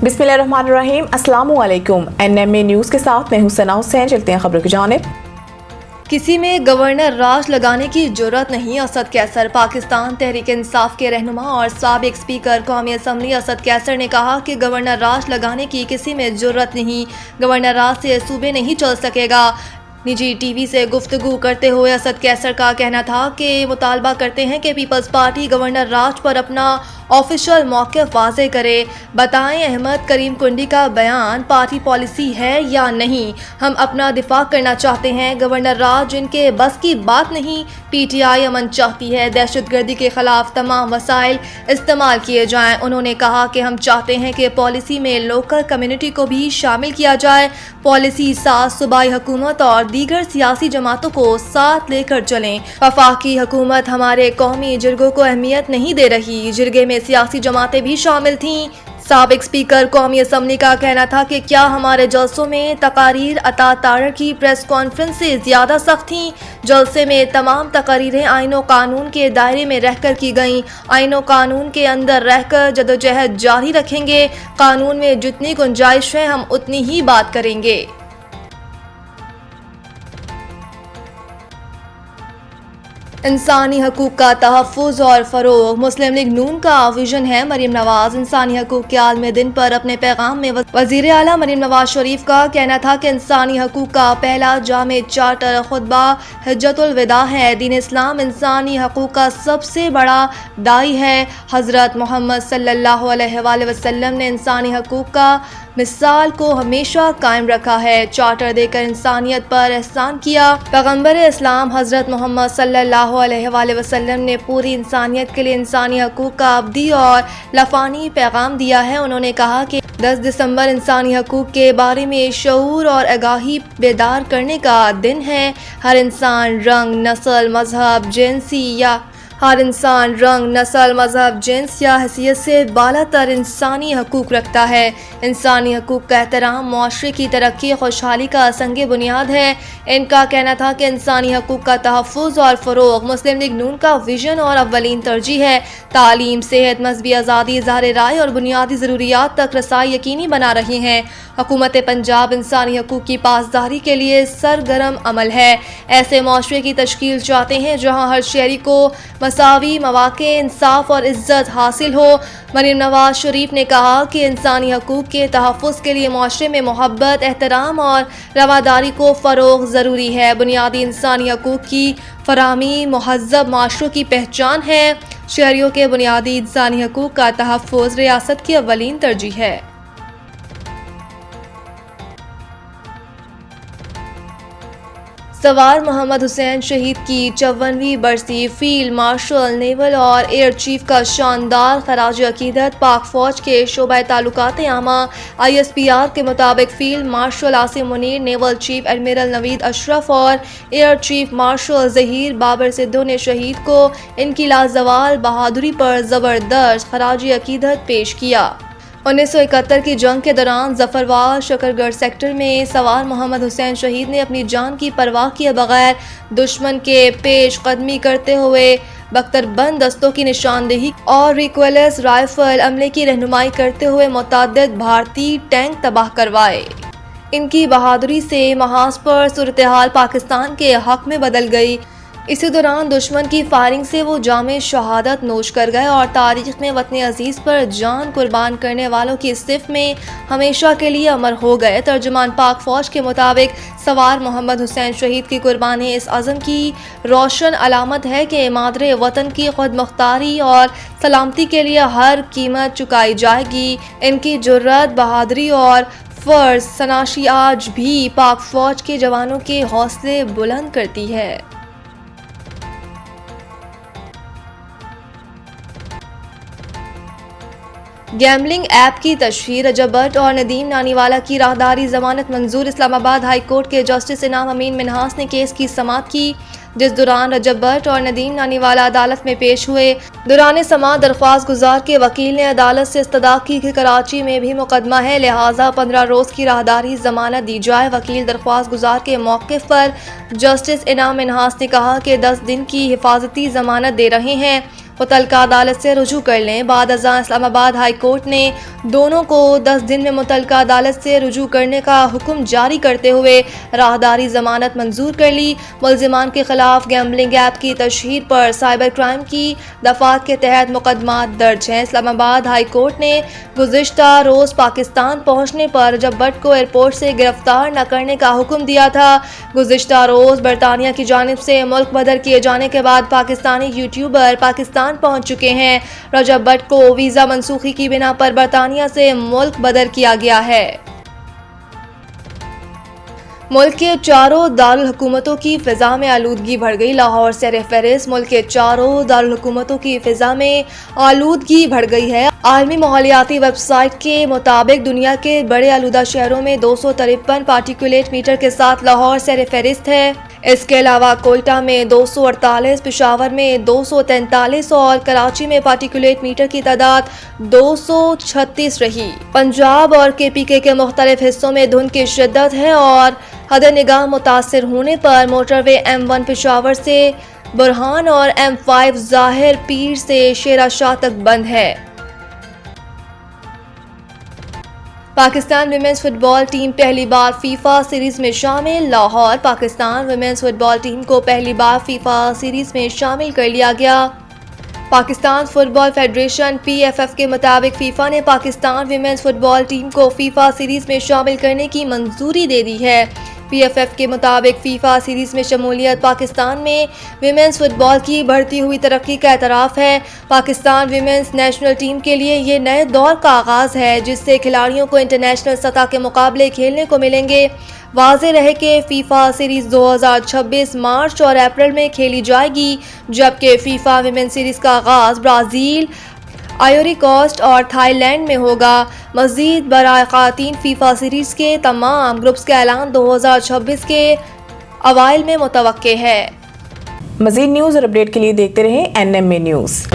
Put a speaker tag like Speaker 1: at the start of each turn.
Speaker 1: बिस्मिल्लाहिर्रहमानिर्रहीम। अस्सलाम वालेकुम। NMA न्यूज़ के साथ मैं हूं सना हुसैन। चलते हैं खबरों की जानिब।
Speaker 2: किसी में गवर्नर राज लगाने की जरूरत नहीं। असद कैसर। पाकिस्तान तहरीक इंसाफ के रहनुमा और साबिक स्पीकर कौमी असम्बली असद कैसर ने कहा कि गवर्नर राज लगाने की किसी में जरूरत नहीं। गवर्नर राज से सूबे नहीं चल सकेगा। निजी टीवी से गुफ्तगू करते हुए असद कैसर का कहना था कि मुतालबा करते हैं कि पीपल्स पार्टी गवर्नर राज पर अपना ऑफिशियल मौक़िफ़ वाज़े करे। बताएं अहमद करीम कुंडी का बयान पार्टी पॉलिसी है या नहीं। हम अपना दिफा करना चाहते हैं। गवर्नर राज इनके बस की बात नहीं। PTI अमन चाहती है। दहशतगर्दी के खिलाफ तमाम वसाइल इस्तेमाल किए जाएं। उन्होंने कहा कि हम चाहते हैं कि पॉलिसी में लोकल कम्युनिटी को भी शामिल किया जाए। पॉलिसी साथ सूबाई हुकूमत और दीगर सियासी जमातों को साथ लेकर चलें। वफाकी हुकूमत हमारे कौमी जिरगों को अहमियत नहीं दे रही। जिरगे में सियासी जमातें भी शामिल थीं। साबिक स्पीकर कौमी असम्बली का कहना था कि क्या हमारे जलसों में तकारीर अता तारड़ की प्रेस कॉन्फ्रेंस से ज़्यादा सख्त थीं। जलसे में तमाम तकारीरें आईन व कानून के दायरे में रहकर की गईं। आईन व कानून के अंदर रहकर जदोजहद जारी रखेंगे। कानून में जितनी गुंजाइश है हम उतनी ही बात करेंगे। इंसानी हकूक़ का तहफ़्फ़ुज़ और फ़रोग़। मुस्लिम लीग नून का विजन है। मरीम नवाज़। इंसानी हकूक़ के आलम दिन पर अपने पैगाम में वज़ीर आला मरीम नवाज़ शरीफ का कहना था कि इंसानी हकूक़ का पहला जामे चार्टर खुतबा हिज्जतुल विदा है। दीन इस्लाम इंसानी हकूक़ का सबसे बड़ा दाई है। हज़रत मोहम्मद सल्लल्लाहु अलैहि वसल्लम ने इंसानी हकूक़ का मिसाल को हमेशा कायम रखा है। चार्टर देकर इंसानियत पर एहसान किया। पैगम्बर इस्लाम हज़रत मोहम्मद सल्लल्लाहु अलैहि वसल्लम ने पूरी इंसानियत के लिए इंसानी हकूक़ का अब्दी और लफानी पैगाम दिया है। उन्होंने कहा कि 10 दिसंबर इंसानी हकूक़ के बारे में शऊर और आगाही बेदार करने का दिन है। हर इंसान रंग नस्ल मजहब जिन्स या हैसियत से बालातर इंसानी हकूक़ रखता है। इंसानी हकूक़ का एहतराम मुआशरे की तरक्की खुशहाली का संगे बुनियाद है। इनका कहना था कि इंसानी हकूक़ का तहफ़्फ़ुज़ और फ़रोग़ मुस्लिम लीग नून का विजन और अव्वलीन तरजीह है। तालीम सेहत मज़हबी आज़ादी इज़हार राय और बुनियादी ज़रूरियात तक रसाई यकीनी बना रही हैं। हुकूमत पंजाब इंसानी हकूक़ की पासदारी के लिए सरगर्म अमल है। ऐसे मुआशरे की तश्कील चाहते हैं जहाँ हर शहरी को मसावी मौक़े इंसाफ और इज़्ज़त हासिल हो। मरीम नवाज़ शरीफ ने कहा कि इंसानी हकूक़ के तहफ़्फ़ुज़ के लिए मुआशरे में मोहब्बत एहतराम और रवादारी को फ़रोग़ ज़रूरी है। बुनियादी इंसानी हकूक़ की फ़राहमी महज़्ज़ब माशरों की पहचान है। शहरियों के बुनियादी इंसानी हकूक़ का तहफ़्फ़ुज़ रियासत की अव्वलीन तरजीह है। सवार मोहम्मद हुसैन शहीद की 54वीं बरसी। फील्ड मार्शल नेवल और एयर चीफ का शानदार खराज अकीदत। पाक फौज के शोबा ताल्लुकात आमा ISPR के मुताबिक field marshal Asim Munir, naval chief admiral Naveed Ashraf और air chief marshal Zaheer Babar Sidhu ने शहीद को इनकी लाजवाल बहादुरी पर ज़बरदस्त खराज अकीदत पेश किया। 1971 की जंग के दौरान जफरवाल शकरगढ़ सेक्टर में सवार मोहम्मद हुसैन शहीद ने अपनी जान की परवाह किए बगैर दुश्मन के पेश कदमी करते हुए बख्तरबंद दस्तों की निशानदेही और रिक्वेलस राइफल अमले की रहनुमाई करते हुए मुतअद्दिद भारतीय टैंक तबाह करवाए। इनकी बहादुरी से महाज पर सूरत हाल पाकिस्तान के हक में बदल गई। इसी दौरान दुश्मन की फायरिंग से वो जामे शहादत नोश कर गए और तारीख में वतन अजीज़ पर जान कुर्बान करने वालों की सिफ में हमेशा के लिए अमर हो गए। तर्जुमान पाक फौज के मुताबिक सवार मोहम्मद हुसैन शहीद की कुर्बानी इस अज़म की रोशन अलामत है कि मादरे वतन की खुद मुख्तारी और सलामती के लिए हर कीमत चुकाई जाएगी। इनकी जुर्रत, बहादुरी और फ़र्ज सनाशी आज भी पाक फौज के जवानों के हौसले बुलंद करती है। गैमलिंग ऐप की तशहीर। रजब भट्ट और नदीम नानीवाला की राहदारी जमानत मंजूर। इस्लामाबाद हाई कोर्ट के जस्टिस इनाम अमीन मिन्हास ने केस की समाअत की, जिस दौरान रजब भट्ट और नदीम नानीवाला अदालत में पेश हुए। दौरान समाअत दरख्वास्त गुजार के वकील ने अदालत से इस्तदा की कि कराची में भी मुकदमा है, लिहाजा 15 रोज़ की राहदारी जमानत दी जाए। वकील दरख्वास्त गुजार के मौक़िफ़ पर जस्टिस इनाम मिन्हास ने कहा कि 10 दिन की हिफाजती जमानत दे रहे हैं। متعلقہ عدالت سے رجوع کر لیں۔ بعد ازاں اسلام آباد ہائی کورٹ نے دونوں کو 10 دن میں متعلقہ عدالت سے رجوع کرنے کا حکم جاری کرتے ہوئے راہداری ضمانت منظور کر لی۔ ملزمان کے خلاف گیمبلنگ ایپ کی تشہیر پر سائبر کرائم کی دفعات کے تحت مقدمات درج ہیں۔ اسلام آباد ہائی کورٹ نے گزشتہ روز پاکستان پہنچنے پر رجب بٹ کو ایئرپورٹ سے گرفتار نہ کرنے کا حکم دیا تھا۔ گزشتہ روز برطانیہ کی جانب سے ملک بدر کیے جانے کے بعد پاکستانی یوٹیوبر پاکستان پہنچ چکے ہیں۔ رجب بٹ کو ویزا منسوخی کی بنا پر برطانیہ سے ملک بدر کیا گیا ہے۔ ملک کے چاروں دارالحکومتوں کی فضا میں آلودگی بڑھ گئی۔ لاہور سر فہرست ملک کے چاروں دارالحکومتوں کی فضا میں آلودگی بڑھ گئی ہے۔ عالمی ماحولیاتی ویب سائٹ کے مطابق دنیا کے بڑے آلودہ شہروں میں 253 پارٹیکولیٹ میٹر کے ساتھ لاہور سر فہرست ہے۔ اس کے علاوہ کوئٹہ میں 248، پشاور میں 243 اور کراچی میں پارٹیکولیٹ میٹر کی تعداد 236 رہی۔ پنجاب اور KPK کے مختلف حصوں میں دھند کی شدت ہے اور حد نگاہ متاثر ہونے پر موٹر وے M1 پشاور سے برہان اور M5 ظاہر پیر سے شیرا شاہ تک بند ہے۔ پاکستان ویمنز فٹ بال ٹیم پہلی بار فیفا سیریز میں شامل۔ لاہور پاکستان ویمنز فٹ بال ٹیم کو پہلی بار فیفا سیریز میں شامل کر لیا گیا۔ پاکستان فٹ بال فیڈریشن PFF کے مطابق فیفا نے پاکستان ویمنز فٹ بال ٹیم کو فیفا سیریز میں شامل کرنے کی منظوری دے دی ہے۔ PFF کے مطابق فیفا سیریز میں شمولیت پاکستان میں ویمنز فٹ بال کی بڑھتی ہوئی ترقی کا اعتراف ہے۔ پاکستان ویمنز نیشنل ٹیم کے لیے یہ نئے دور کا آغاز ہے جس سے کھلاڑیوں کو انٹرنیشنل سطح کے مقابلے کھیلنے کو ملیں گے۔ واضح رہے کہ فیفا سیریز 2026 مارچ اور اپریل میں کھیلی جائے گی، جبکہ فیفا ویمنز سیریز کا آغاز برازیل، آئیوری کوسٹ اور تھائی لینڈ میں ہوگا۔ مزید برائے خواتین فیفا سیریز کے تمام گروپس کا اعلان 2026 کے اوائل میں متوقع ہے۔
Speaker 1: مزید نیوز اور اپڈیٹ کے لیے دیکھتے رہیں NMA نیوز۔